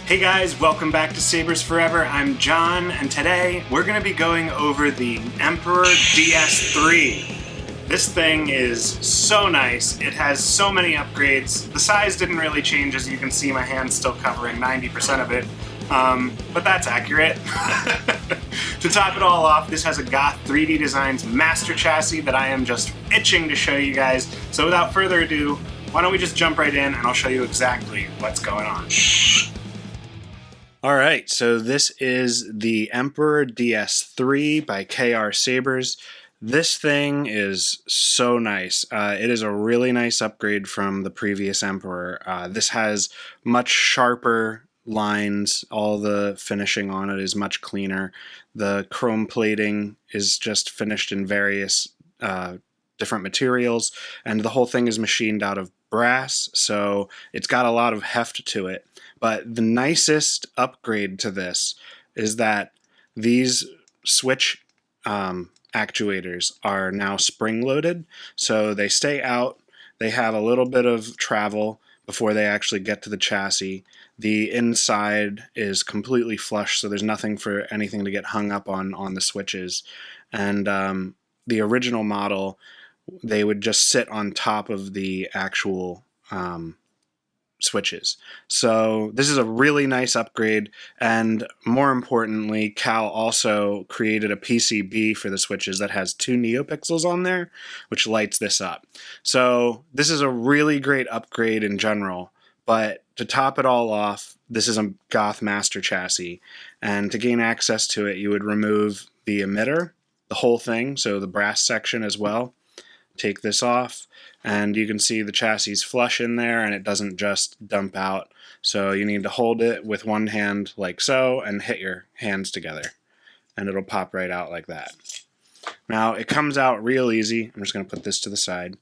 Hey guys, welcome back to Sabers Forever. I'm John, and today we're going to be going over the Emperor DS3. This thing is so nice. It has so many upgrades. The size didn't really change, as you can see my hand's still covering 90% of it, but that's accurate. To top it all off, this has a Goth 3D Designs master chassis that I am just itching to show you guys. So without further ado, why don't we just jump right in and I'll show you exactly what's going on. Alright, so this is the Emperor DS3 by KR Sabers. This thing is so nice. It is a really nice upgrade from the previous Emperor. This has much sharper lines. All the finishing on it is much cleaner. The chrome plating is just finished in various different materials, and the whole thing is machined out of brass, so it's got a lot of heft to it. But the nicest upgrade to this is that these switch actuators are now spring-loaded, so they stay out. They have a little bit of travel before they actually get to the chassis. The inside is completely flush, so there's nothing for anything to get hung up on the switches. And the original model, they would just sit on top of the actual switches. So this is a really nice upgrade, and more importantly, Cal also created a PCB for the switches that has 2 neopixels on there, which lights this up. So this is a really great upgrade in general, but to top it all off, this is a Goth master chassis, and to gain access to it, you would remove the emitter, the whole thing, so the brass section as well. Take this off, and you can see the chassis flush in there and it doesn't just dump out. So you need to hold it with one hand like so and hit your hands together, and it'll pop right out like that. Now it comes out real easy. I'm just going to put this to the side.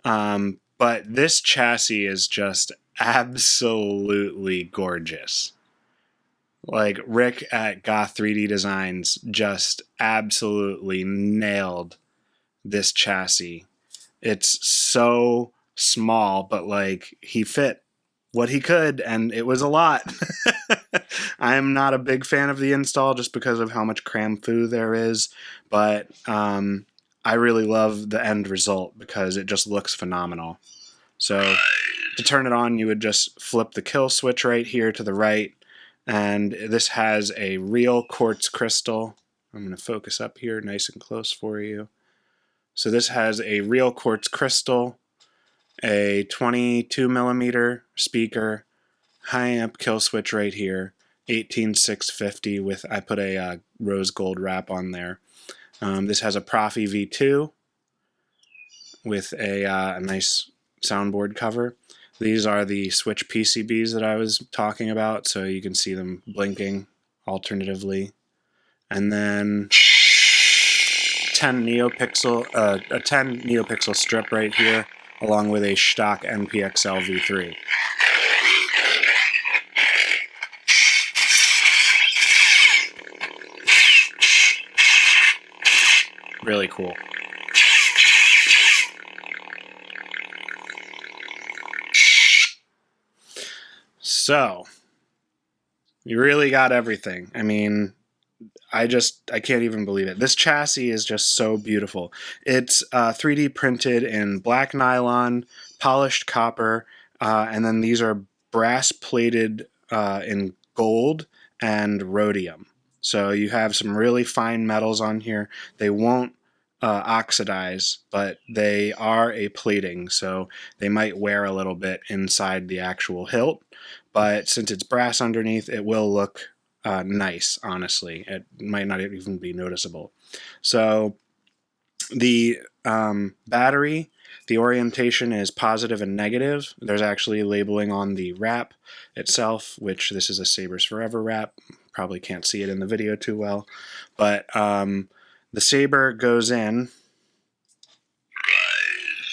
But this chassis is just absolutely gorgeous. Like, Rick at Goth 3D Designs just absolutely nailed this chassis. It's so small, but like, he fit what he could, and it was a lot. I'm not a big fan of the install just because of how much cram foo there is, but I really love the end result because it just looks phenomenal. So to turn it on, you would just flip the kill switch right here to the right, and this has a real quartz crystal. I'm going to focus up here nice and close for you. So this has a real quartz crystal, a 22mm speaker, high amp kill switch right here, 18650 with, I put a rose gold wrap on there. This has a Proffie V2 with a nice soundboard cover. These are the switch PCBs that I was talking about, so you can see them blinking alternatively. And then a 10 neopixel strip right here, along with a stock NPXL V3. Really cool. So, you really got everything. I mean, I can't even believe it. This chassis is just so beautiful. It's 3D printed in black nylon, polished copper, and then these are brass plated in gold and rhodium. So you have some really fine metals on here. They won't oxidize, but they are a plating, so they might wear a little bit inside the actual hilt. But since it's brass underneath, it will look nice, honestly. It might not even be noticeable. So the battery, the orientation is positive and negative. There's actually labeling on the wrap itself, which this is a Sabers Forever wrap. Probably can't see it in the video too well. But the saber goes in.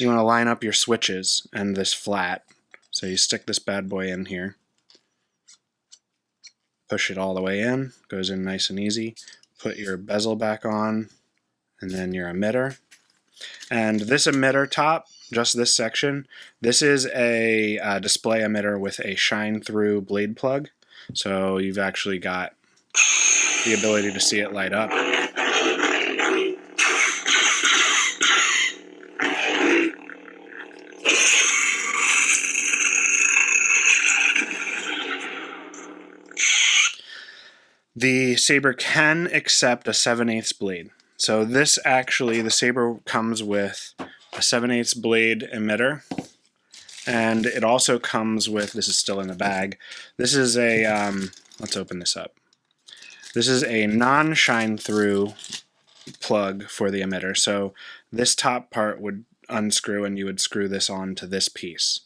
You want to line up your switches and this flat. So you stick this bad boy in here. Push it all the way in, goes in nice and easy. Put your bezel back on, and then your emitter. And this emitter top, just this section, this is a display emitter with a shine-through blade plug. So you've actually got the ability to see it light up. The saber can accept a 7/8 blade. So this actually, the saber comes with a 7/8 blade emitter, and it also comes with, this is still in the bag, this is a, let's open this up. This is a non-shine through plug for the emitter. So this top part would unscrew and you would screw this on to this piece.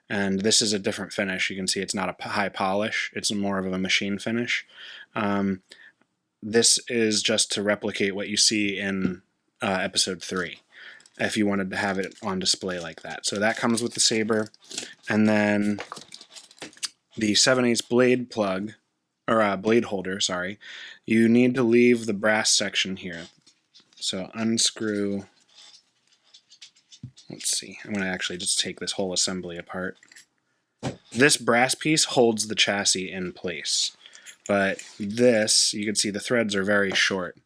And this is a different finish. You can see it's not a high polish, it's more of a machine finish. This is just to replicate what you see in episode 3, if you wanted to have it on display like that. So that comes with the saber, and then the 7/8 blade plug, or blade holder, sorry, you need to leave the brass section here. So unscrew, let's see, I'm going to actually just take this whole assembly apart. This brass piece holds the chassis in place, but this, you can see the threads are very short.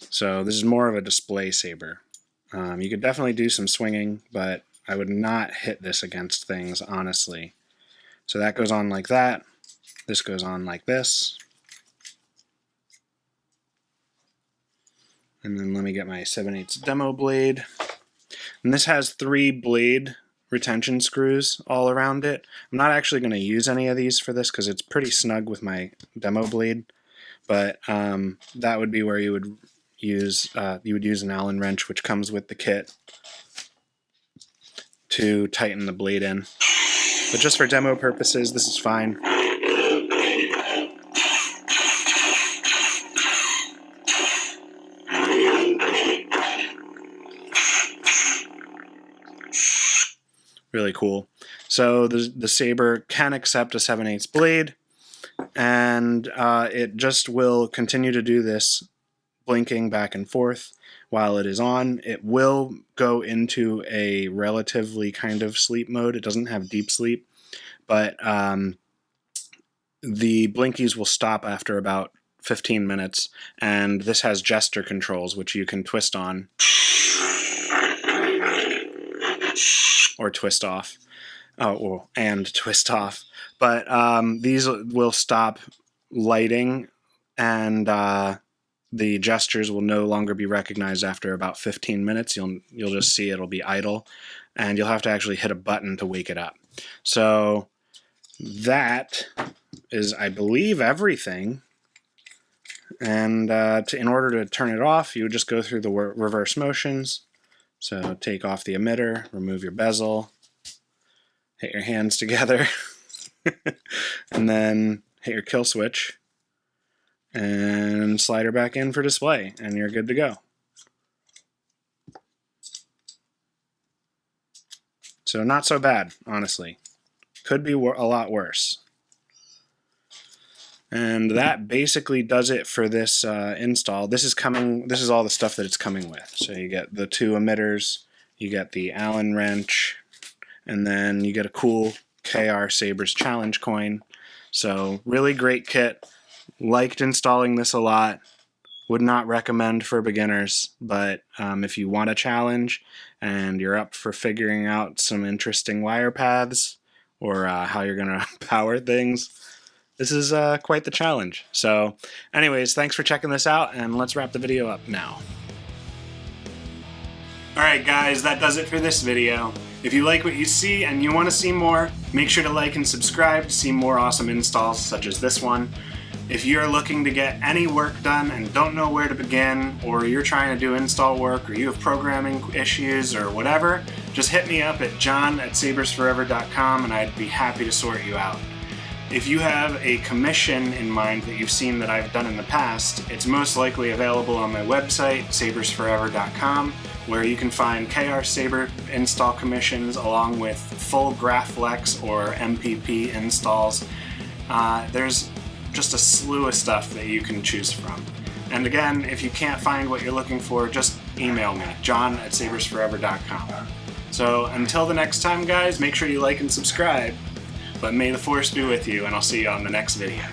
So this is more of a display saber. You could definitely do some swinging, but I would not hit this against things, honestly. So that goes on like that. This goes on like this. And then let me get my 7/8 demo blade. And this has 3 blade retention screws all around it. I'm not actually going to use any of these for this because it's pretty snug with my demo blade, but that would be where you would use an Allen wrench, which comes with the kit, to tighten the blade in. But just for demo purposes, this is fine. Really cool. So the saber can accept a 7/8 blade, and it just will continue to do this, blinking back and forth while it is on. It will go into a relatively kind of sleep mode. It doesn't have deep sleep, but the blinkies will stop after about 15 minutes, and this has gesture controls which you can twist on or twist off. And twist off. But these will stop lighting, and the gestures will no longer be recognized after about 15 minutes. You'll just see it'll be idle, and you'll have to actually hit a button to wake it up. So that is, I believe, everything. And in order to turn it off, you would just go through the reverse motions. So take off the emitter, remove your bezel, hit your hands together, and then hit your kill switch, and slide her back in for display, and you're good to go. So not so bad, honestly. Could be a lot worse. And that basically does it for this install. This is all the stuff that it's coming with. So you get the 2 emitters, you get the Allen wrench, and then you get a cool KR Sabers challenge coin. So really great kit. Liked installing this a lot. Would not recommend for beginners, but if you want a challenge and you're up for figuring out some interesting wire paths or how you're going to power things, this is quite the challenge. So anyways, thanks for checking this out, and let's wrap the video up now. Alright guys, that does it for this video. If you like what you see and you want to see more, make sure to like and subscribe to see more awesome installs such as this one. If you're looking to get any work done and don't know where to begin, or you're trying to do install work, or you have programming issues or whatever, just hit me up at john@sabersforever.com and I'd be happy to sort you out. If you have a commission in mind that you've seen that I've done in the past, it's most likely available on my website, sabersforever.com, where you can find KR Saber install commissions along with full Graflex or MPP installs. There's just a slew of stuff that you can choose from. And again, if you can't find what you're looking for, just email me, john@sabersforever.com. So until the next time, guys, make sure you like and subscribe. But may the Force be with you, and I'll see you on the next video.